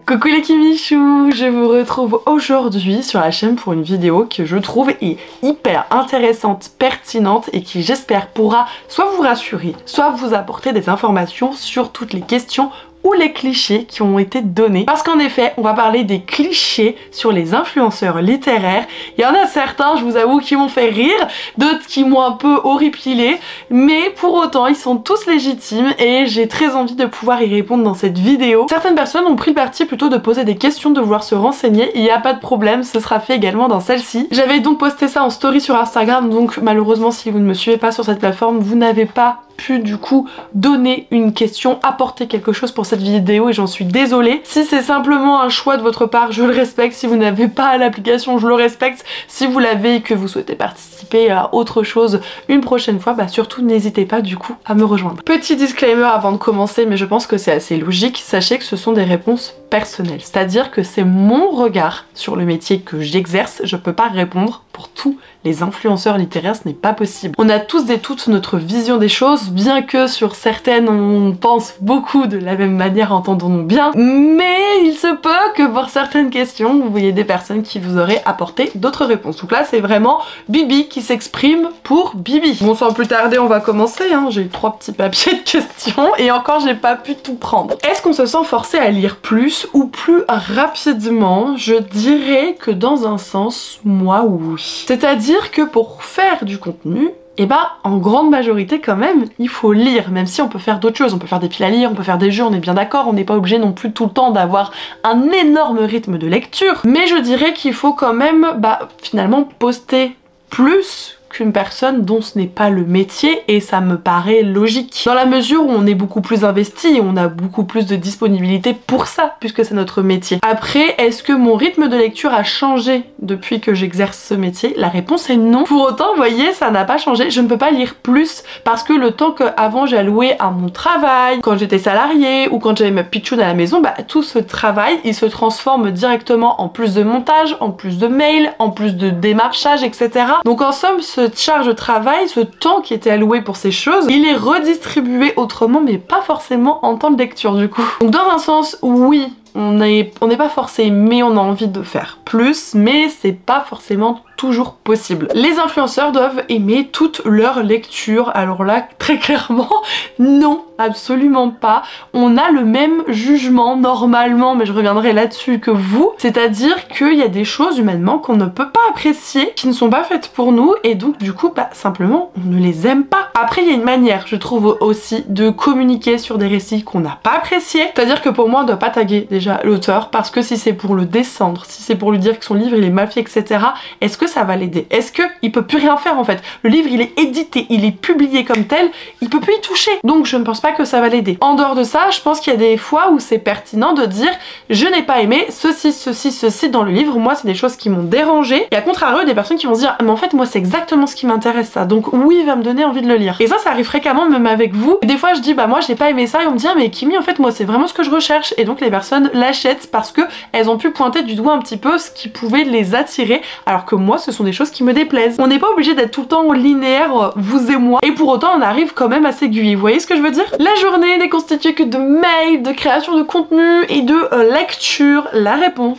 Coucou les Kimichou, je vous retrouve aujourd'hui sur la chaîne pour une vidéo que je trouve est hyper intéressante, pertinente et qui j'espère pourra soit vous rassurer, soit vous apporter des informations sur toutes les questions ou les clichés qui ont été donnés. Parce qu'en effet, on va parler des clichés sur les influenceurs littéraires. Il y en a certains, je vous avoue, qui m'ont fait rire, d'autres qui m'ont un peu horripilé, mais pour autant, ils sont tous légitimes et j'ai très envie de pouvoir y répondre dans cette vidéo. Certaines personnes ont pris le parti plutôt de poser des questions, de vouloir se renseigner, il n'y a pas de problème, ce sera fait également dans celle-ci. J'avais donc posté ça en story sur Instagram, donc malheureusement, si vous ne me suivez pas sur cette plateforme, vous n'avez pas pu du coup donner une question, apporter quelque chose pour cette vidéo et j'en suis désolée. Si c'est simplement un choix de votre part, je le respecte. Si vous n'avez pas l'application, je le respecte. Si vous l'avez et que vous souhaitez participer à autre chose une prochaine fois, bah surtout n'hésitez pas du coup à me rejoindre. Petit disclaimer avant de commencer, mais je pense que c'est assez logique, sachez que ce sont des réponses personnelles, c'est-à-dire que c'est mon regard sur le métier que j'exerce, je peux pas répondre pour tous les influenceurs littéraires, ce n'est pas possible. On a tous et toutes notre vision des choses, bien que sur certaines on pense beaucoup de la même manière, entendons-nous bien, mais il se peut que pour certaines questions, vous voyez des personnes qui vous auraient apporté d'autres réponses. Donc là, c'est vraiment Bibi qui s'exprime pour Bibi. Bon, sans plus tarder, on va commencer, hein. J'ai eu 3 petits papiers de questions et encore j'ai pas pu tout prendre. Est-ce qu'on se sent forcé à lire plus ou plus rapidement? Je dirais que dans un sens, moi oui. C'est-à-dire que pour faire du contenu, et bah en grande majorité quand même, il faut lire, même si on peut faire d'autres choses, on peut faire des piles à lire, on peut faire des jeux, on est bien d'accord, on n'est pas obligé non plus tout le temps d'avoir un énorme rythme de lecture, mais je dirais qu'il faut quand même, finalement poster plus qu'une personne dont ce n'est pas le métier et ça me paraît logique. Dans la mesure où on est beaucoup plus investi, on a beaucoup plus de disponibilité pour ça puisque c'est notre métier. Après, est-ce que mon rythme de lecture a changé depuis que j'exerce ce métier? La réponse est non. Pour autant, vous voyez, ça n'a pas changé. Je ne peux pas lire plus parce que le temps qu'avant j'allouais à mon travail, quand j'étais salariée ou quand j'avais ma pitchoune à la maison, tout ce travail, il se transforme directement en plus de montage, en plus de mails, en plus de démarchage, etc. Donc en somme, cette charge de travail, ce temps qui était alloué pour ces choses, il est redistribué autrement, mais pas forcément en temps de lecture du coup. Donc dans un sens, oui, on n'est pas forcé, mais on a envie de faire plus, mais c'est pas forcément toujours possible. Les influenceurs doivent aimer toute leur lecture, alors là, très clairement, non, absolument pas. On a le même jugement normalement, mais je reviendrai là-dessus que vous, c'est-à-dire qu'il y a des choses humainement qu'on ne peut pas apprécier, qui ne sont pas faites pour nous, et donc du coup, simplement, on ne les aime pas. Après, il y a une manière, je trouve aussi, de communiquer sur des récits qu'on n'a pas appréciés, c'est-à-dire que pour moi, on ne doit pas taguer déjà l'auteur, parce que si c'est pour le descendre, si c'est pour lui dire que son livre il est mal fait, etc., est-ce que ça va l'aider? Est-ce qu'il peut plus rien faire en fait? Le livre il est édité, il est publié comme tel, il peut plus y toucher. Donc je ne pense pas que ça va l'aider. En dehors de ça, je pense qu'il y a des fois où c'est pertinent de dire je n'ai pas aimé ceci, ceci, ceci dans le livre, moi c'est des choses qui m'ont dérangé. Et à contrario, des personnes qui vont se dire mais en fait moi c'est exactement ce qui m'intéresse ça, donc oui il va me donner envie de le lire. Et ça arrive fréquemment même avec vous. Des fois je dis moi j'ai pas aimé ça et on me dit ah, mais Kimi en fait moi c'est vraiment ce que je recherche, et donc les personnes l'achètent parce que elles ont pu pointer du doigt un petit peu ce qui pouvait les attirer, alors que moi ce sont des choses qui me déplaisent. On n'est pas obligé d'être tout le temps linéaire, vous et moi, et pour autant on arrive quand même à s'aiguiller, vous voyez ce que je veux dire? La journée n'est constituée que de mails, de création de contenu et de lecture. La réponse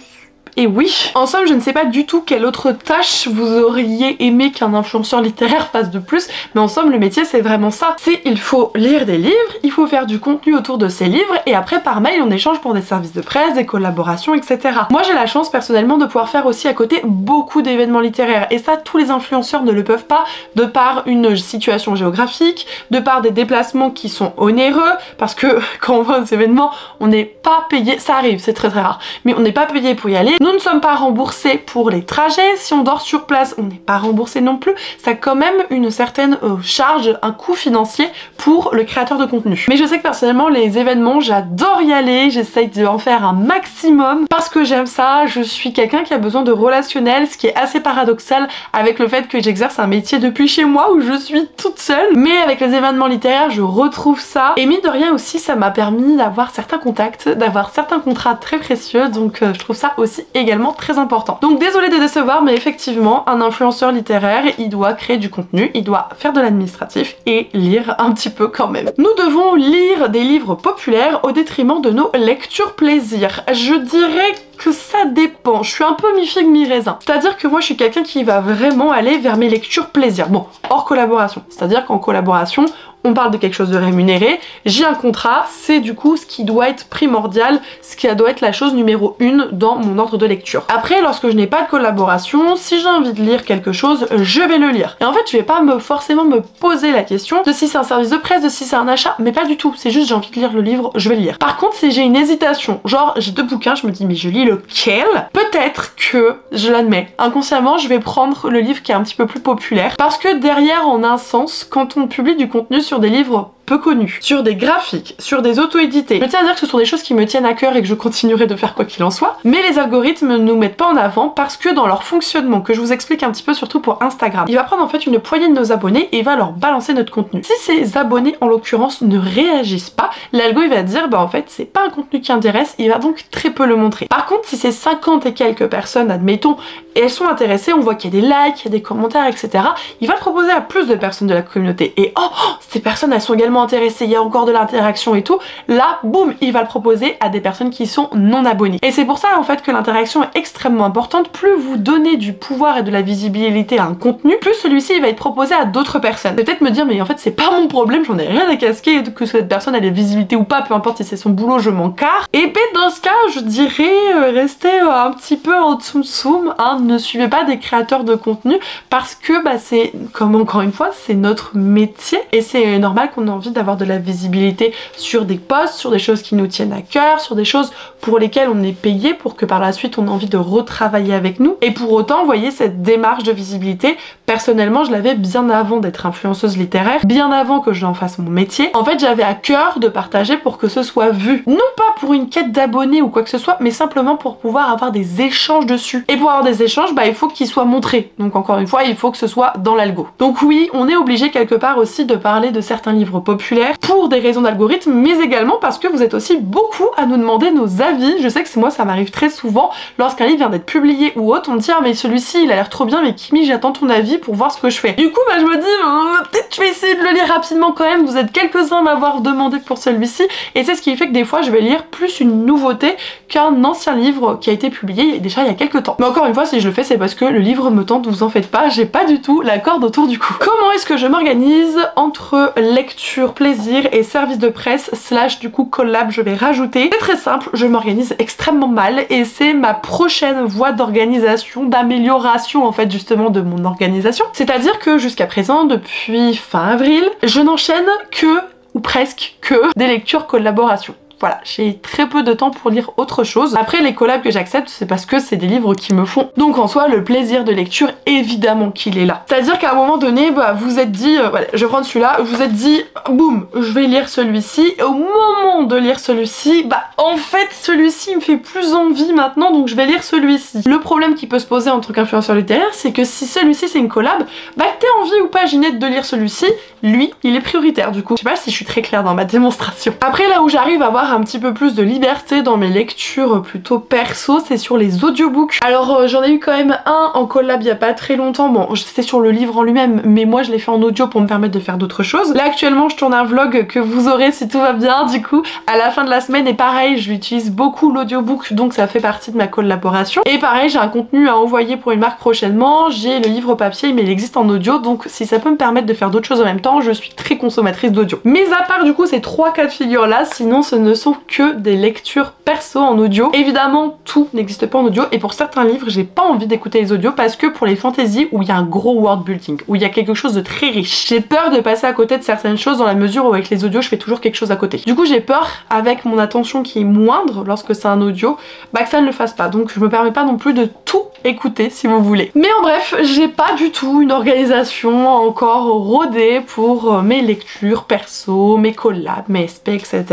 et oui. En somme, je ne sais pas du tout quelle autre tâche vous auriez aimé qu'un influenceur littéraire fasse de plus, mais en somme, le métier, c'est vraiment ça. Il faut lire des livres, il faut faire du contenu autour de ces livres, et après, par mail, on échange pour des services de presse, des collaborations, etc. Moi, j'ai la chance, personnellement, de pouvoir faire aussi à côté beaucoup d'événements littéraires, et ça, tous les influenceurs ne le peuvent pas, de par une situation géographique, de par des déplacements qui sont onéreux, parce que quand on va aux événements, on n'est pas payé, ça arrive, c'est très très rare, mais on n'est pas payé pour y aller. Nous ne sommes pas remboursés pour les trajets, si on dort sur place, on n'est pas remboursé non plus. Ça a quand même une certaine charge, un coût financier pour le créateur de contenu. Mais je sais que personnellement, les événements, j'adore y aller, j'essaye d'en faire un maximum parce que j'aime ça. Je suis quelqu'un qui a besoin de relationnel, ce qui est assez paradoxal avec le fait que j'exerce un métier depuis chez moi où je suis toute seule. Mais avec les événements littéraires, je retrouve ça. Et mine de rien aussi, ça m'a permis d'avoir certains contacts, d'avoir certains contrats très précieux, donc je trouve ça aussi également très important. Donc désolé de décevoir, mais effectivement, un influenceur littéraire, il doit créer du contenu, il doit faire de l'administratif et lire un petit peu quand même. Nous devons lire des livres populaires au détriment de nos lectures plaisir. Je dirais que ça dépend, je suis un peu mi-figue mi-raisin. C'est-à-dire que moi je suis quelqu'un qui va vraiment aller vers mes lectures plaisir. Bon, hors collaboration. C'est-à-dire qu'en collaboration, on parle de quelque chose de rémunéré, j'ai un contrat, c'est du coup ce qui doit être primordial, ce qui doit être la chose numéro 1 dans mon ordre de lecture. Après, lorsque je n'ai pas de collaboration, si j'ai envie de lire quelque chose, je vais le lire. Et en fait, je vais pas forcément me poser la question de si c'est un service de presse, de si c'est un achat, mais pas du tout, c'est juste j'ai envie de lire le livre, je vais le lire. Par contre, si j'ai une hésitation, genre j'ai 2 bouquins, je me dis mais je lis lequel? Peut-être que, je l'admets, inconsciemment, je vais prendre le livre qui est un petit peu plus populaire, parce que derrière, en un sens, quand on publie du contenu sur des livres peu connus, sur des graphiques, sur des auto-édités. Je tiens à dire que ce sont des choses qui me tiennent à cœur et que je continuerai de faire quoi qu'il en soit, mais les algorithmes ne nous mettent pas en avant parce que dans leur fonctionnement, que je vous explique un petit peu surtout pour Instagram, il va prendre en fait une poignée de nos abonnés et va leur balancer notre contenu. Si ces abonnés en l'occurrence ne réagissent pas, l'algo il va dire bah en fait c'est pas un contenu qui intéresse, il va donc très peu le montrer. Par contre si c'est 50 et quelques personnes admettons, et elles sont intéressées, on voit qu'il y a des likes, il y a des commentaires, etc. Il va le proposer à plus de personnes de la communauté. Et oh, ces personnes, elles sont également intéressées, il y a encore de l'interaction et tout. Là, boum, il va le proposer à des personnes qui sont non abonnées. Et c'est pour ça, en fait, que l'interaction est extrêmement importante. Plus vous donnez du pouvoir et de la visibilité à un contenu, plus celui-ci, il va être proposé à d'autres personnes. Peut-être me dire, mais en fait, c'est pas mon problème, j'en ai rien à casquer, que cette personne ait des visibilités ou pas, peu importe si c'est son boulot, je m'en carre. Et ben, dans ce cas, je dirais, restez un petit peu en tsum-tsum, hein. Ne suivez pas des créateurs de contenu parce que bah, c'est, comme encore une fois, c'est notre métier et c'est normal qu'on ait envie d'avoir de la visibilité sur des posts, sur des choses qui nous tiennent à cœur, sur des choses pour lesquelles on est payé pour que par la suite on ait envie de retravailler avec nous. Et pour autant, vous voyez, cette démarche de visibilité, personnellement, je l'avais bien avant d'être influenceuse littéraire, bien avant que je n'en fasse mon métier. En fait, j'avais à cœur de partager pour que ce soit vu. Non pas pour une quête d'abonnés ou quoi que ce soit, mais simplement pour pouvoir avoir des échanges dessus. Et pour avoir des échanges, bah, il faut qu'ils soient montrés. Donc encore une fois, il faut que ce soit dans l'algo. Donc oui, on est obligé quelque part aussi de parler de certains livres populaires pour des raisons d'algorithme, mais également parce que vous êtes aussi beaucoup à nous demander nos avis. Je sais que moi, ça m'arrive très souvent lorsqu'un livre vient d'être publié ou autre, on me dit ah mais celui-ci il a l'air trop bien, mais Kimi, j'attends ton avis pour voir ce que je fais. Du coup, bah je me dis peut-être je vais essayer de le lire rapidement quand même. Vous êtes quelques-uns à m'avoir demandé pour celui-ci, et c'est ce qui fait que des fois je vais lire plus une nouveauté qu'un ancien livre qui a été publié déjà il y a quelques temps. Mais encore une fois, si je le fais, c'est parce que le livre me tente, vous en faites pas, j'ai pas du tout la corde autour du cou. Comment est-ce que je m'organise entre lecture, plaisir et service de presse slash du coup collab, je vais rajouter. C'est très simple, je m'organise extrêmement mal et c'est ma prochaine voie d'organisation, d'amélioration en fait justement de mon organisation. C'est-à-dire que jusqu'à présent, depuis fin avril, je n'enchaîne que, ou presque que, des lectures collaboration. Voilà, j'ai très peu de temps pour lire autre chose. Après, les collabs que j'accepte, c'est parce que c'est des livres qui me font. Donc en soi, le plaisir de lecture, évidemment qu'il est là. C'est-à-dire qu'à un moment donné, bah, vous êtes dit, voilà, je vais prendre celui-là, vous êtes dit, boum, je vais lire celui-ci. Et au moment de lire celui-ci, bah en fait, celui-ci me fait plus envie maintenant, donc je vais lire celui-ci. Le problème qui peut se poser en tant qu'influenceur littéraire, c'est que si celui-ci c'est une collab, bah que t'aies envie ou pas, Ginette, de lire celui-ci, lui, il est prioritaire du coup. Je sais pas si je suis très claire dans ma démonstration. Après, là où j'arrive à avoir un petit peu plus de liberté dans mes lectures plutôt perso, c'est sur les audiobooks. Alors j'en ai eu quand même un en collab il y a pas très longtemps, bon c'était sur le livre en lui-même, mais moi je l'ai fait en audio pour me permettre de faire d'autres choses. Là actuellement je tourne un vlog que vous aurez si tout va bien du coup à la fin de la semaine, et pareil je l'utilise beaucoup l'audiobook, donc ça fait partie de ma collaboration. Et pareil j'ai un contenu à envoyer pour une marque prochainement, j'ai le livre papier mais il existe en audio, donc si ça peut me permettre de faire d'autres choses en même temps, je suis très consommatrice d'audio. Mais à part du coup ces 3 cas de figure là, sinon ce ne sont que des lectures perso en audio. Évidemment tout n'existe pas en audio, et pour certains livres j'ai pas envie d'écouter les audios parce que pour les fantasy où il y a un gros world building, où il y a quelque chose de très riche, j'ai peur de passer à côté de certaines choses dans la mesure où avec les audios je fais toujours quelque chose à côté. Du coup j'ai peur, avec mon attention qui est moindre lorsque c'est un audio, bah que ça ne le fasse pas, donc je me permets pas non plus de tout écouter si vous voulez. Mais en bref, j'ai pas du tout une organisation encore rodée pour mes lectures perso, mes collabs, mes SP, etc.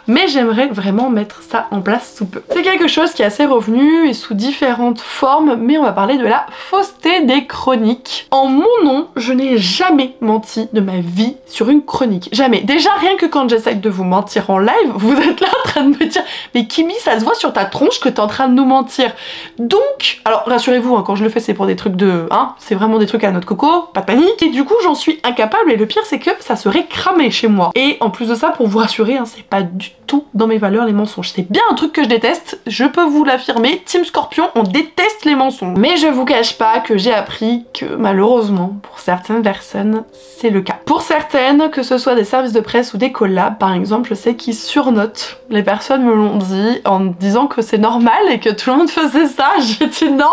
Mais j'aimerais vraiment mettre ça en place sous peu. C'est quelque chose qui est assez revenu et sous différentes formes, mais on va parler de la fausseté des chroniques. En mon nom, je n'ai jamais menti de ma vie sur une chronique. Jamais. Déjà, rien que quand j'essaye de vous mentir en live, vous êtes là en train de me dire Mais Kimi, ça se voit sur ta tronche que t'es en train de nous mentir. Donc, alors rassurez-vous, hein, quand je le fais, c'est pour des trucs de... Hein, c'est vraiment des trucs à notre coco, pas de panique. Et du coup, j'en suis incapable et le pire, c'est que ça serait cramé chez moi. Et en plus de ça, pour vous rassurer, hein, c'est pas du tout dans mes valeurs les mensonges. C'est bien un truc que je déteste, je peux vous l'affirmer. Team Scorpion, on déteste les mensonges. Mais je vous cache pas que j'ai appris que malheureusement, pour certaines personnes, c'est le cas. Pour certaines, que ce soit des services de presse ou des collabs, par exemple, je sais qu'ils surnotent. Les personnes me l'ont dit en disant que c'est normal et que tout le monde faisait ça. J'ai dit non,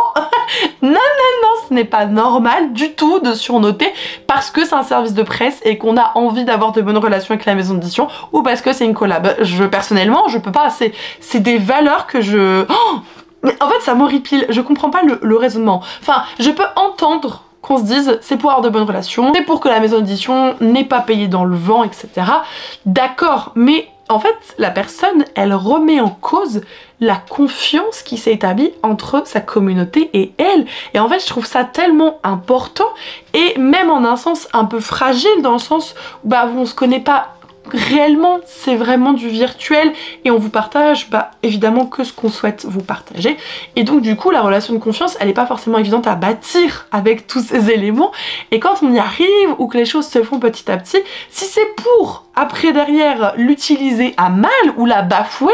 non, ce n'est pas normal du tout de surnoter parce que c'est un service de presse et qu'on a envie d'avoir de bonnes relations avec la maison d'édition ou parce que c'est une collab. Personnellement, je peux pas, c'est des valeurs que je... Oh, mais en fait, ça m'horripile, je comprends pas le raisonnement. Enfin, je peux entendre qu'on se dise c'est pour avoir de bonnes relations, c'est pour que la maison d'édition n'ait pas payé dans le vent, etc. D'accord, mais en fait, la personne, elle remet en cause la confiance qui s'est établie entre sa communauté et elle. Et en fait, je trouve ça tellement important et même en un sens un peu fragile, dans le sens où bah, on se connaît pas réellement, c'est vraiment du virtuel et on vous partage évidemment que ce qu'on souhaite vous partager et donc du coup la relation de confiance elle est pas forcément évidente à bâtir avec tous ces éléments et quand on y arrive ou que les choses se font petit à petit, si c'est pour après derrière l'utiliser à mal ou la bafouer,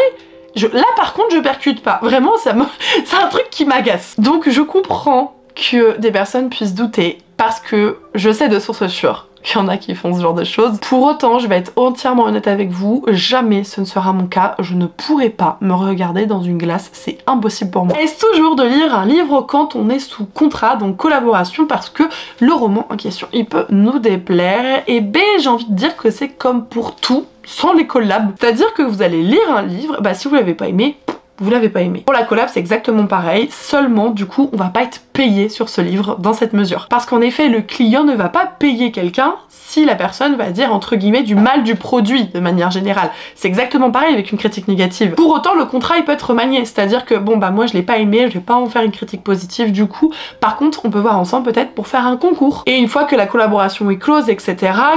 là par contre je percute pas, vraiment c'est un truc qui m'agace. Donc je comprends que des personnes puissent douter parce que je sais de sources sûres qu'il y en a qui font ce genre de choses. Pour autant, je vais être entièrement honnête avec vous, jamais ce ne sera mon cas, je ne pourrai pas me regarder dans une glace, c'est impossible pour moi. Est-ce toujours de lire un livre quand on est sous contrat, donc collaboration, parce que le roman en question, il peut nous déplaire, et B, j'ai envie de dire que c'est comme pour tout, sans les collabs. C'est-à-dire que vous allez lire un livre, bah si vous l'avez pas aimé, vous l'avez pas aimé. Pour la collab, c'est exactement pareil, seulement du coup, on va pas être payé sur ce livre dans cette mesure. Parce qu'en effet, le client ne va pas payer quelqu'un si la personne va dire entre guillemets du mal du produit de manière générale. C'est exactement pareil avec une critique négative. Pour autant, le contrat il peut être remanié, c'est-à-dire que bon bah moi je l'ai pas aimé, je vais pas en faire une critique positive du coup. Par contre, on peut voir ensemble peut-être pour faire un concours. Et une fois que la collaboration est close, etc.,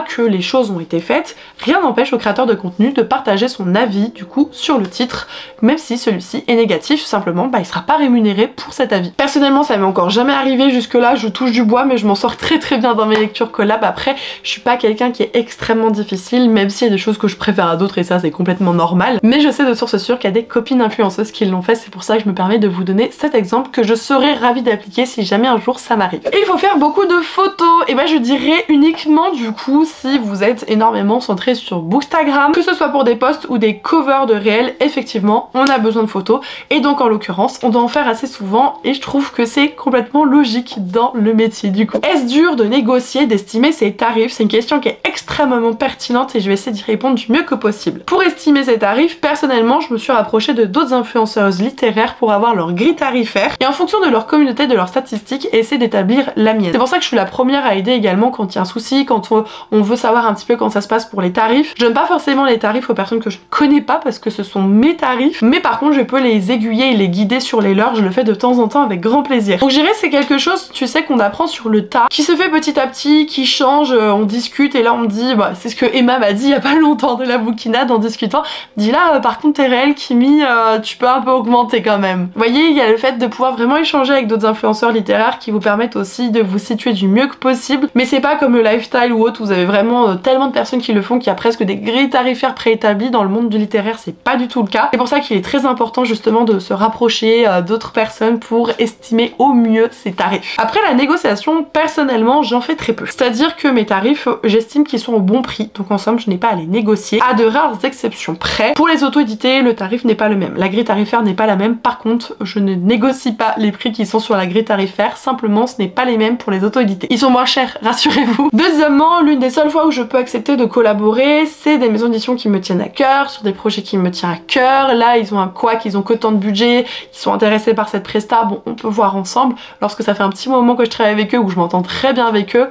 que les choses ont été faites, rien n'empêche au créateur de contenu de partager son avis du coup sur le titre, même si celui-ci est négatif, tout simplement, bah il sera pas rémunéré pour cet avis. Personnellement, ça m'est encore jamais arrivé jusque là, je touche du bois, mais je m'en sors très bien dans mes lectures collab. Après, je suis pas quelqu'un qui est extrêmement difficile, même s'il y a des choses que je préfère à d'autres et ça c'est complètement normal. Mais je sais de source sûre qu'il y a des copines influenceuses qui l'ont fait, c'est pour ça que je me permets de vous donner cet exemple que je serais ravie d'appliquer si jamais un jour ça m'arrive. Et il faut faire beaucoup de photos, et ben je dirais uniquement du coup si vous êtes énormément centré sur Bookstagram, que ce soit pour des posts ou des covers de réels, effectivement on a besoin de photos et donc en l'occurrence on doit en faire assez souvent et je trouve que c'est complètement logique dans le métier du coup. Est-ce dur de négocier, d'estimer ses tarifs? C'est une question qui est extrêmement pertinente et je vais essayer d'y répondre du mieux que possible. Pour estimer ses tarifs, personnellement je me suis rapprochée de d'autres influenceuses littéraires pour avoir leur grille tarifaire et en fonction de leur communauté, de leurs statistiques, essayer d'établir la mienne. C'est pour ça que je suis la première à aider également quand il y a un souci, quand on veut savoir un petit peu comment ça se passe pour les tarifs. Je donne pas forcément les tarifs aux personnes que je ne connais pas parce que ce sont mes tarifs, mais par contre je peux les aiguiller et les guider sur les leurs, je le fais de temps en temps avec grand plaisir. Donc je dirais c'est quelque chose, tu sais, qu'on apprend sur le tas, qui se fait petit à petit, qui change, on discute et là on me dit, bah, c'est ce que Emma m'a dit il y a pas longtemps de la bouquinade en discutant, dit là par contre t'es réel Kimi, tu peux un peu augmenter quand même. Vous voyez, il y a le fait de pouvoir vraiment échanger avec d'autres influenceurs littéraires qui vous permettent aussi de vous situer du mieux que possible, mais c'est pas comme le lifestyle ou autre, vous avez vraiment tellement de personnes qui le font qu'il y a presque des grilles tarifaires préétablies. Dans le monde du littéraire c'est pas du tout le cas. C'est pour ça qu'il est très important justement de se rapprocher d'autres personnes pour estimer au mieux ses tarifs. Après la négociation, personnellement j'en fais très peu. C'est-à-dire que mes tarifs, j'estime qu'ils sont au bon prix, donc en somme je n'ai pas à les négocier, à de rares exceptions près. Pour les auto-édités, le tarif n'est pas le même, la grille tarifaire n'est pas la même, par contre je ne négocie pas les prix qui sont sur la grille tarifaire, simplement ce n'est pas les mêmes pour les auto-édités. Ils sont moins chers, rassurez-vous. Deuxièmement, l'une des seules fois où je peux accepter de collaborer, c'est des maisons d'édition qui me tiennent à cœur, sur des projets qui me tiennent à cœur. Là ils ont un couac, ils ont que tant de budget, ils sont intéressés par cette presta, bon on peut voir ensemble. Lorsque ça fait un petit moment que je travaille avec eux, où je m'entends très bien avec eux,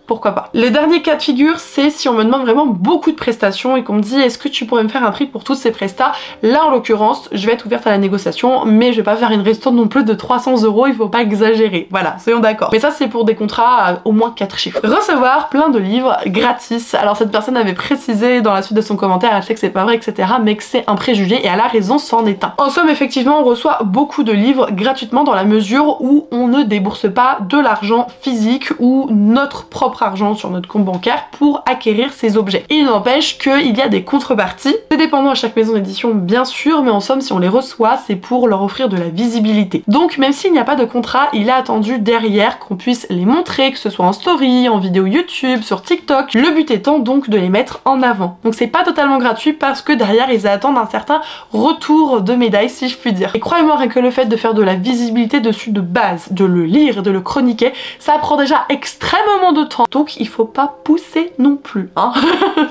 pourquoi pas. Le dernier cas de figure, c'est si on me demande vraiment beaucoup de prestations et qu'on me dit est-ce que tu pourrais me faire un prix pour toutes ces prestats. Là en l'occurrence, je vais être ouverte à la négociation, mais je vais pas faire une ristourne non plus de 300 €, il faut pas exagérer. Voilà, soyons d'accord. Mais ça c'est pour des contrats à au moins 4 chiffres. Recevoir plein de livres gratis. Alors cette personne avait précisé dans la suite de son commentaire, elle sait que c'est pas vrai, etc. mais que c'est un préjugé et elle a raison, c'en est un. En somme, effectivement, on reçoit beaucoup de livres gratuitement dans la mesure où on ne débourse pas de l'argent physique ou notre propre argent sur notre compte bancaire pour acquérir ces objets. Et il n'empêche qu'il y a des contreparties. C'est dépendant à chaque maison d'édition bien sûr, mais en somme si on les reçoit c'est pour leur offrir de la visibilité. Donc même s'il n'y a pas de contrat, il est attendu derrière qu'on puisse les montrer, que ce soit en story, en vidéo YouTube, sur TikTok. Le but étant donc de les mettre en avant. Donc c'est pas totalement gratuit parce que derrière ils attendent un certain retour de médaille si je puis dire. Et croyez-moi rien que le fait de faire de la visibilité dessus de base, de le lire et de le chroniquer, ça prend déjà extrêmement de temps. Donc il faut pas pousser non plus, hein.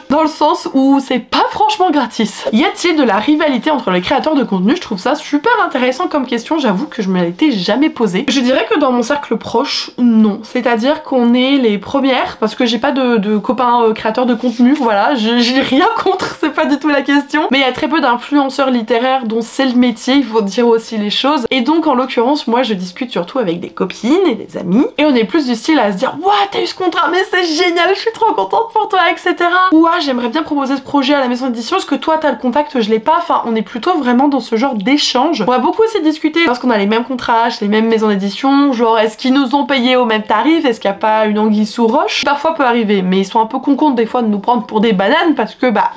Dans le sens où c'est pas franchement gratis. Y a-t-il de la rivalité entre les créateurs de contenu? Je trouve ça super intéressant comme question, j'avoue que je me l'étais jamais posée. Je dirais que dans mon cercle proche, non. C'est-à-dire qu'on est les premières, parce que j'ai pas de copains créateurs de contenu, voilà, j'ai rien contre, c'est pas du tout la question. Mais il y a très peu d'influenceurs littéraires dont c'est le métier, il faut dire aussi les choses. Et donc en l'occurrence, moi je discute surtout avec des copines et des amis. Et on est plus du style à se dire « Ouah, t'as eu ce contrat, mais c'est génial, je suis trop contente pour toi, etc. » Ouah, j'aimerais bien proposer ce projet à la maison d'édition, est-ce que toi t'as le contact, je l'ai pas. Enfin, on est plutôt vraiment dans ce genre d'échange. On va beaucoup aussi discuter parce qu'on a les mêmes contrats chez les mêmes maisons d'édition, genre est-ce qu'ils nous ont payé au même tarif, est-ce qu'il n'y a pas une anguille sous roche. Parfois peut arriver, mais ils sont un peu con des fois de nous prendre pour des bananes parce que bah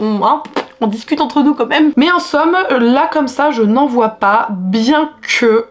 on discute entre nous quand même. Mais en somme, là comme ça, je n'en vois pas, bien que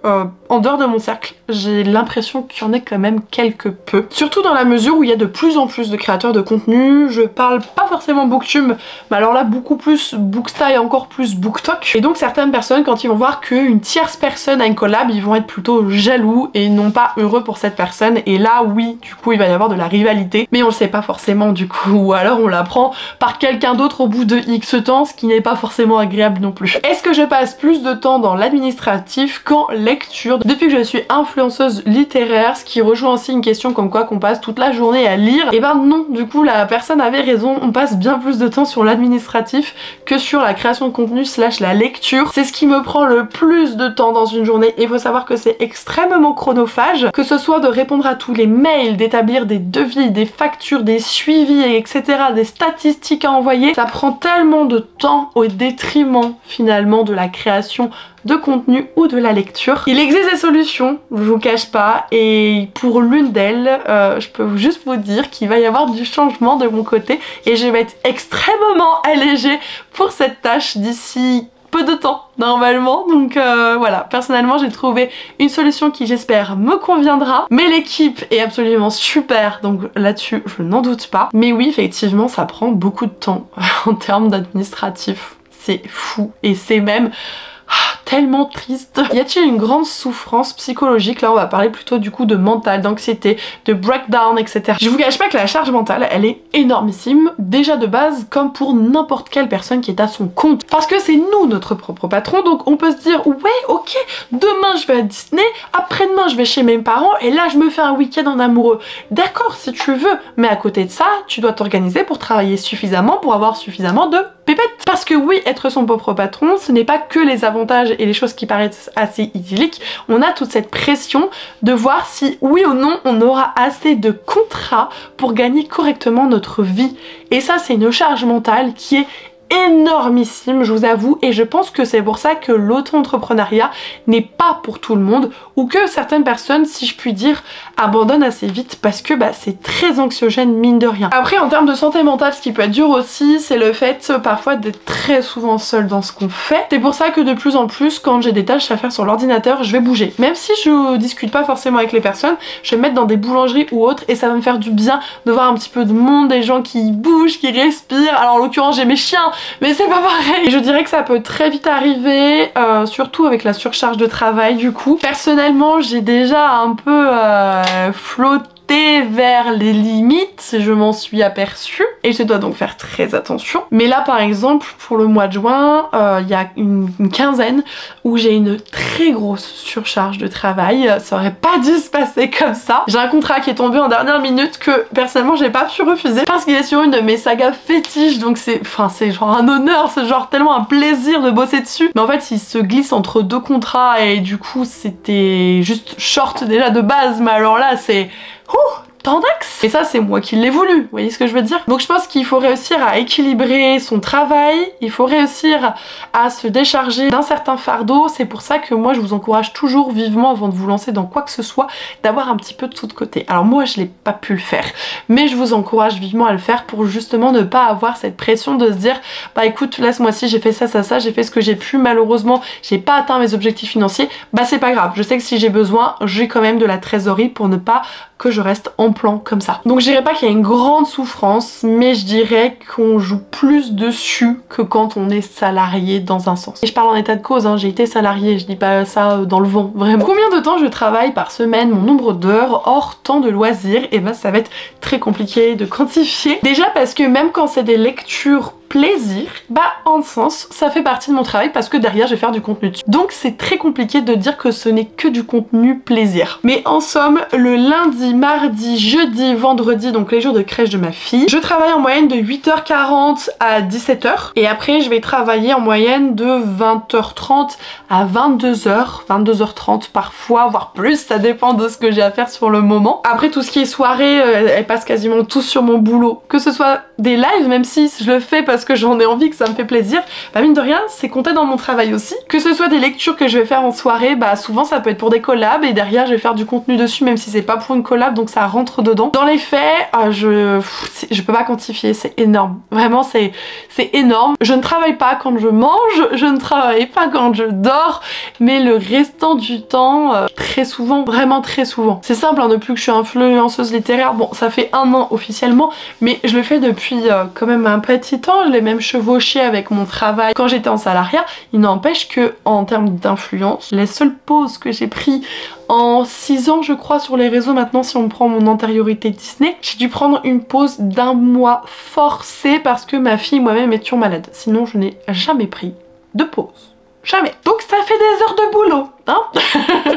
en dehors de mon cercle, j'ai l'impression qu'il y en a quand même quelque peu. Surtout dans la mesure où il y a de plus en plus de créateurs de contenu. Je parle pas forcément booktube, mais alors là beaucoup plus booksta et encore plus booktok. Et donc certaines personnes, quand ils vont voir qu'une tierce personne a une collab, ils vont être plutôt jaloux et non pas heureux pour cette personne. Et là oui, du coup il va y avoir de la rivalité, mais on le sait pas forcément du coup, ou alors on l'apprend par quelqu'un d'autre au bout de X temps, ce qui n'est pas forcément agréable non plus. Est-ce que je passe plus de temps dans l'administratif qu'en lecture? Depuis que je suis influenceuse littéraire, ce qui rejoint aussi une question comme quoi qu'on passe toute la journée à lire, et ben non, du coup la personne avait raison, on passe bien plus de temps sur l'administratif que sur la création de contenu / la lecture. C'est ce qui me prend le plus de temps dans une journée et il faut savoir que c'est extrêmement chronophage, que ce soit de répondre à tous les mails, d'établir des devis, des factures, des suivis, etc., des statistiques à envoyer, ça prend tellement de temps au détriment finalement de la création de contenu ou de la lecture. Il existe des solutions, je vous cache pas, et pour l'une d'elles, je peux juste vous dire qu'il va y avoir du changement de mon côté et je vais être extrêmement allégée pour cette tâche d'ici peu de temps normalement, donc voilà, personnellement j'ai trouvé une solution qui j'espère me conviendra, mais l'équipe est absolument super, donc là-dessus je n'en doute pas. Mais oui, effectivement ça prend beaucoup de temps en termes d'administratif, c'est fou et c'est même tellement triste. Y a-t-il une grande souffrance psychologique? Là on va parler plutôt du coup de mental, d'anxiété, de breakdown, etc. Je vous cache pas que la charge mentale elle est énormissime, déjà de base comme pour n'importe quelle personne qui est à son compte. Parce que c'est nous notre propre patron, donc on peut se dire ouais ok, demain je vais à Disney, après-demain je vais chez mes parents et là je me fais un week-end en amoureux. D'accord si tu veux, mais à côté de ça, tu dois t'organiser pour travailler suffisamment, pour avoir suffisamment de pépettes. Parce que oui, être son propre patron, ce n'est pas que les avantages et les choses qui paraissent assez idylliques, on a toute cette pression de voir si oui ou non on aura assez de contrats pour gagner correctement notre vie. Et ça c'est une charge mentale qui est énormissime, je vous avoue, et je pense que c'est pour ça que l'auto-entrepreneuriat n'est pas pour tout le monde, ou que certaines personnes, si je puis dire, abandonnent assez vite parce que bah, c'est très anxiogène mine de rien. Après en termes de santé mentale, ce qui peut être dur aussi, c'est le fait parfois d'être très souvent seul dans ce qu'on fait. C'est pour ça que de plus en plus, quand j'ai des tâches à faire sur l'ordinateur, je vais bouger. Même si je discute pas forcément avec les personnes, je vais me mettre dans des boulangeries ou autres et ça va me faire du bien de voir un petit peu de monde, des gens qui bougent, qui respirent. Alors en l'occurrence j'ai mes chiens, mais c'est pas pareil. Et je dirais que ça peut très vite arriver, surtout avec la surcharge de travail du coup. Personnellement, j'ai déjà un peu flotté sauter vers les limites, je m'en suis aperçue et je dois donc faire très attention. Mais là par exemple pour le mois de juin, il y a une quinzaine où j'ai une très grosse surcharge de travail, ça aurait pas dû se passer comme ça. J'ai un contrat qui est tombé en dernière minute que personnellement j'ai pas pu refuser parce qu'il est sur une de mes sagas fétiches, donc c'est genre un honneur, c'est genre tellement un plaisir de bosser dessus. Mais en fait il se glisse entre deux contrats et du coup c'était juste short déjà de base, mais alors là c'est... Tendax. Et ça c'est moi qui l'ai voulu, vous voyez ce que je veux dire? Donc je pense qu'il faut réussir à équilibrer son travail, il faut réussir à se décharger d'un certain fardeau. C'est pour ça que moi je vous encourage toujours vivement avant de vous lancer dans quoi que ce soit d'avoir un petit peu de tout de côté. Alors moi je l'ai pas pu le faire, mais je vous encourage vivement à le faire pour justement ne pas avoir cette pression de se dire bah écoute là ce mois-ci j'ai fait ça, j'ai fait ce que j'ai pu, malheureusement j'ai pas atteint mes objectifs financiers, bah c'est pas grave, je sais que si j'ai besoin j'ai quand même de la trésorerie pour ne pas que je reste en plan comme ça. Donc je dirais pas qu'il y a une grande souffrance, mais je dirais qu'on joue plus dessus que quand on est salarié dans un sens. Et je parle en état de cause, hein, j'ai été salariée, je dis pas ça dans le vent, vraiment. Combien de temps je travaille par semaine, mon nombre d'heures hors temps de loisirs, et ben ça va être très compliqué de quantifier. Déjà parce que même quand c'est des lectures plaisir, bah en sens ça fait partie de mon travail parce que derrière je vais faire du contenu dessus. Donc c'est très compliqué de dire que ce n'est que du contenu plaisir. Mais en somme, le lundi, mardi, jeudi, vendredi, donc les jours de crèche de ma fille, je travaille en moyenne de 8h40 à 17h et après je vais travailler en moyenne de 20h30 à 22h, 22h30 parfois, voire plus, ça dépend de ce que j'ai à faire sur le moment. Après tout ce qui est soirée, elle passe quasiment tout sur mon boulot, que ce soit des lives, même si je le fais parce que j'en ai envie, que ça me fait plaisir, bah mine de rien c'est compté dans mon travail aussi. Que ce soit des lectures que je vais faire en soirée, bah souvent ça peut être pour des collabs et derrière je vais faire du contenu dessus même si c'est pas pour une collab, donc ça rentre dedans. Dans les faits, je peux pas quantifier, c'est énorme, vraiment c'est énorme. Je ne travaille pas quand je mange, je ne travaille pas quand je dors, mais le restant du temps, très souvent, vraiment très souvent. C'est simple, hein, depuis que je suis influenceuse littéraire, bon ça fait 1 an officiellement, mais je le fais depuis quand même un petit temps. Je l'ai même chevauché avec mon travail quand j'étais en salariat. Il n'empêche que en termes d'influence, les seules pauses que j'ai pris en 6 ans je crois sur les réseaux maintenant, si on prend mon antériorité Disney, j'ai dû prendre une pause d'1 mois forcée parce que ma fille moi-même étions malade. Sinon je n'ai jamais pris de pause. Jamais. Donc ça fait des heures de boulot, hein.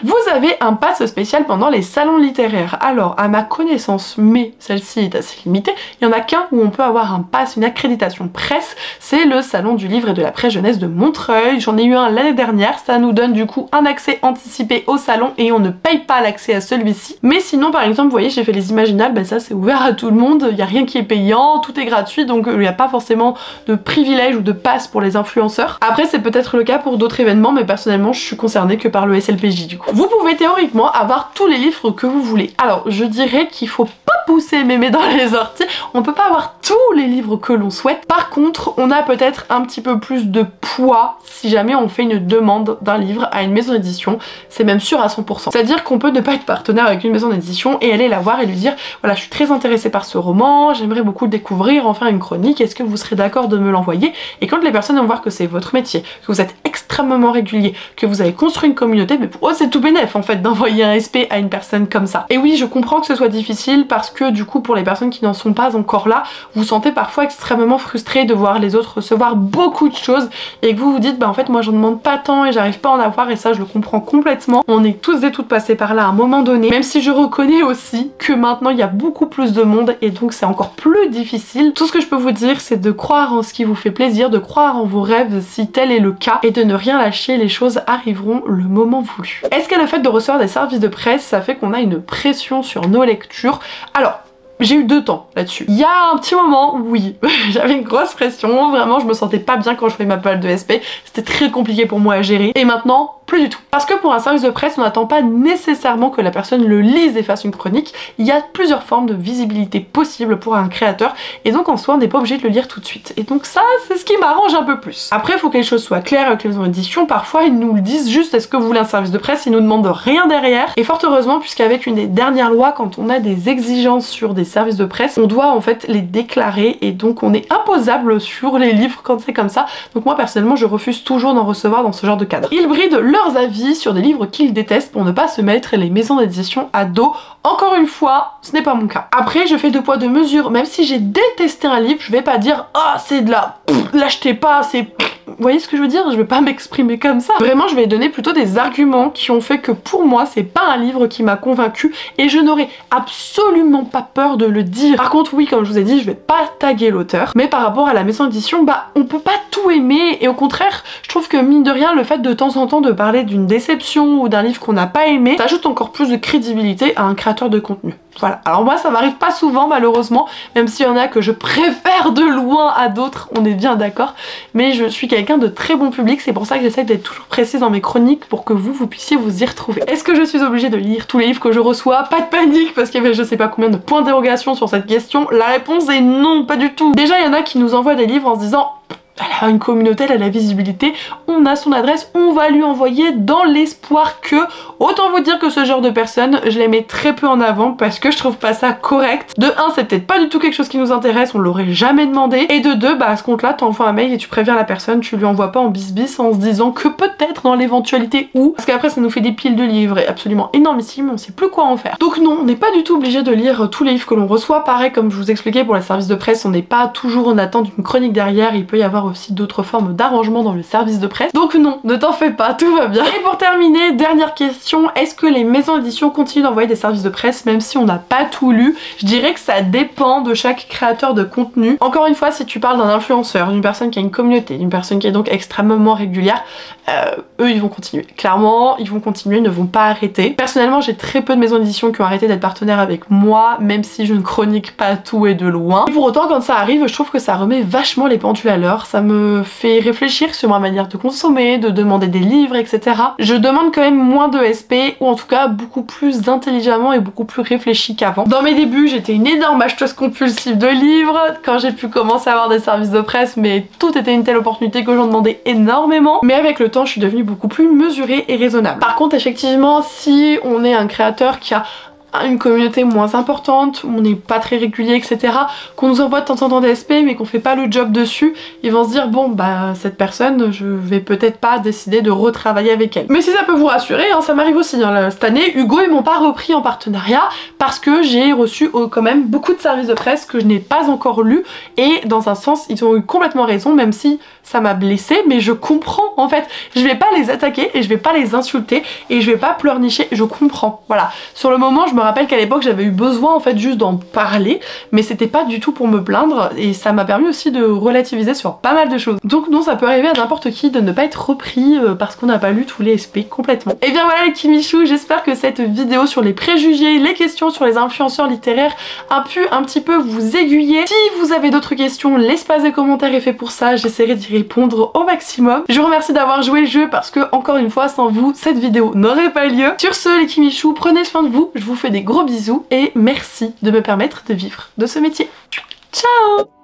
Vous avez un pass spécial pendant les salons littéraires. Alors, à ma connaissance, mais celle-ci est assez limitée, il n'y en a qu'un où on peut avoir un pass, une accréditation presse, c'est le salon du livre et de la presse jeunesse de Montreuil. J'en ai eu un l'année dernière, ça nous donne du coup un accès anticipé au salon et on ne paye pas l'accès à celui-ci. Mais sinon, par exemple, vous voyez, j'ai fait les Imaginales, ben ça c'est ouvert à tout le monde, il n'y a rien qui est payant, tout est gratuit, donc il n'y a pas forcément de privilège ou de pass pour les influenceurs. Après, c'est peut-être le cas pour d'autres événements, mais personnellement, je suis concernée que par le SLPJ du coup. Vous pouvez théoriquement avoir tous les livres que vous voulez. Alors, je dirais qu'il faut pas pousser mémé dans les orties, on peut pas avoir tous les livres que l'on souhaite. Par contre, on a peut-être un petit peu plus de poids si jamais on fait une demande d'un livre à une maison d'édition, c'est même sûr à 100%. C'est-à-dire qu'on peut ne pas être partenaire avec une maison d'édition et aller la voir et lui dire voilà, je suis très intéressée par ce roman, j'aimerais beaucoup le découvrir, en faire une chronique, est-ce que vous serez d'accord de me l'envoyer? Et quand les personnes vont voir que c'est votre métier, que vous êtes extrêmement régulier, que vous avez construit une communauté, mais pour eux c'est tout bénef en fait d'envoyer un SP à une personne comme ça. Et oui, je comprends que ce soit difficile parce que du coup pour les personnes qui n'en sont pas encore là, vous sentez parfois extrêmement frustré de voir les autres recevoir beaucoup de choses et que vous vous dites bah en fait moi j'en demande pas tant et j'arrive pas à en avoir, et ça je le comprends complètement. On est tous et toutes passés par là à un moment donné, même si je reconnais aussi que maintenant il y a beaucoup plus de monde et donc c'est encore plus difficile. Tout ce que je peux vous dire c'est de croire en ce qui vous fait plaisir, de croire en vos rêves si tel est le cas et de ne rien lâcher, les choses arriveront le moment voulu. Est-ce que le fait de recevoir des services de presse ça fait qu'on a une pression sur nos lectures? Alors j'ai eu 2 temps là-dessus. Il y a un petit moment, oui, j'avais une grosse pression, vraiment je me sentais pas bien quand je faisais ma période de SP, c'était très compliqué pour moi à gérer, et maintenant plus du tout. Parce que pour un service de presse, on n'attend pas nécessairement que la personne le lise et fasse une chronique, il y a plusieurs formes de visibilité possibles pour un créateur, et donc en soi on n'est pas obligé de le lire tout de suite. Et donc ça, c'est ce qui m'arrange un peu plus. Après, il faut que les choses soient claires avec les maisons d'édition, parfois ils nous le disent juste est-ce que vous voulez un service de presse, ils nous demandent rien derrière, et fort heureusement puisqu'avec une des dernières lois, quand on a des exigences sur des services de presse, on doit en fait les déclarer, et donc on est imposable sur les livres quand c'est comme ça. Donc moi personnellement je refuse toujours d'en recevoir dans ce genre de cadre. Ils brident leur leurs avis sur des livres qu'ils détestent pour ne pas se mettre les maisons d'édition à dos. Encore une fois, ce n'est pas mon cas. Après, je fais deux poids deux mesures. Même si j'ai détesté un livre, je vais pas dire « Ah, c'est de la... l'achetez pas, c'est... » Vous voyez ce que je veux dire? Je vais pas m'exprimer comme ça. Vraiment, je vais donner plutôt des arguments qui ont fait que pour moi, c'est pas un livre qui m'a convaincue et je n'aurais absolument pas peur de le dire. Par contre, oui, comme je vous ai dit, je vais pas taguer l'auteur. Mais par rapport à la maison d'édition, bah, on peut pas tout aimer et au contraire, je trouve que mine de rien, le fait de temps en temps de parler d'une déception ou d'un livre qu'on n'a pas aimé, ça ajoute encore plus de crédibilité à un créateur de contenu. Voilà, alors moi ça m'arrive pas souvent malheureusement, même s'il y en a que je préfère de loin à d'autres, on est bien d'accord, mais je suis quelqu'un de très bon public, c'est pour ça que j'essaie d'être toujours précise dans mes chroniques pour que vous puissiez vous y retrouver. Est-ce que je suis obligée de lire tous les livres que je reçois? Pas de panique, parce qu'il y avait je sais pas combien de points d'interrogation sur cette question, la réponse est non, pas du tout. Déjà il y en a qui nous envoient des livres en se disant elle a une communauté, elle a la visibilité, on a son adresse, on va lui envoyer dans l'espoir que... Autant vous dire que ce genre de personnes, je les mets très peu en avant parce que je trouve pas ça correct. De 1, c'est peut-être pas du tout quelque chose qui nous intéresse, on l'aurait jamais demandé. Et de 2, bah à ce compte-là, t'envoies un mail et tu préviens la personne, tu lui envoies pas en bis en se disant que peut-être dans l'éventualité où... Parce qu'après ça nous fait des piles de livres et absolument énormissimes, on sait plus quoi en faire. Donc non, on n'est pas du tout obligé de lire tous les livres que l'on reçoit. Pareil, comme je vous expliquais pour les services de presse, on n'est pas toujours en attente d'une chronique derrière, il peut y avoir aussi d'autres formes d'arrangement dans le service de presse. Donc non, ne t'en fais pas, tout va bien. Et pour terminer, dernière question, est-ce que les maisons d'édition continuent d'envoyer des services de presse même si on n'a pas tout lu? Je dirais que ça dépend de chaque créateur de contenu. Encore une fois, si tu parles d'un influenceur, d'une personne qui a une communauté, d'une personne qui est donc extrêmement régulière, eux ils vont continuer. Clairement, ils vont continuer, ils ne vont pas arrêter. Personnellement, j'ai très peu de maisons d'édition qui ont arrêté d'être partenaires avec moi, même si je ne chronique pas tout et de loin. Et pour autant, quand ça arrive, je trouve que ça remet vachement les pendules à l'heure, ça me fait réfléchir sur ma manière de consommer, de demander des livres, etc. Je demande quand même moins de SP, ou en tout cas beaucoup plus intelligemment et beaucoup plus réfléchi qu'avant. Dans mes débuts, j'étais une énorme acheteuse compulsive de livres, quand j'ai pu commencer à avoir des services de presse, mais tout était une telle opportunité que j'en demandais énormément. Mais avec le temps, je suis devenue beaucoup plus mesurée et raisonnable. Par contre, effectivement, si on est un créateur qui a une communauté moins importante, on n'est pas très régulier, etc., qu'on nous envoie de temps en temps des SP mais qu'on fait pas le job dessus, ils vont se dire bon bah cette personne je vais peut-être pas décider de retravailler avec elle. Mais si ça peut vous rassurer, hein, ça m'arrive aussi, hein, cette année Hugo ils m'ont pas repris en partenariat parce que j'ai reçu quand même beaucoup de services de presse que je n'ai pas encore lus et dans un sens ils ont eu complètement raison même si ça m'a blessée, mais je comprends en fait, je vais pas les attaquer et je vais pas les insulter et je vais pas pleurnicher, je comprends, voilà. Sur le moment je me rappelle qu'à l'époque j'avais eu besoin en fait juste d'en parler, mais c'était pas du tout pour me plaindre et ça m'a permis aussi de relativiser sur pas mal de choses. Donc non, ça peut arriver à n'importe qui de ne pas être repris parce qu'on n'a pas lu tous les SP complètement. Et bien voilà les Kimichou, j'espère que cette vidéo sur les préjugés, les questions sur les influenceurs littéraires a pu un petit peu vous aiguiller. Si vous avez d'autres questions, l'espace des commentaires est fait pour ça, j'essaierai d'y répondre au maximum. Je vous remercie d'avoir joué le jeu parce que encore une fois sans vous cette vidéo n'aurait pas lieu. Sur ce les Kimichou, prenez soin de vous, je vous fais des gros bisous et merci de me permettre de vivre de ce métier. Ciao!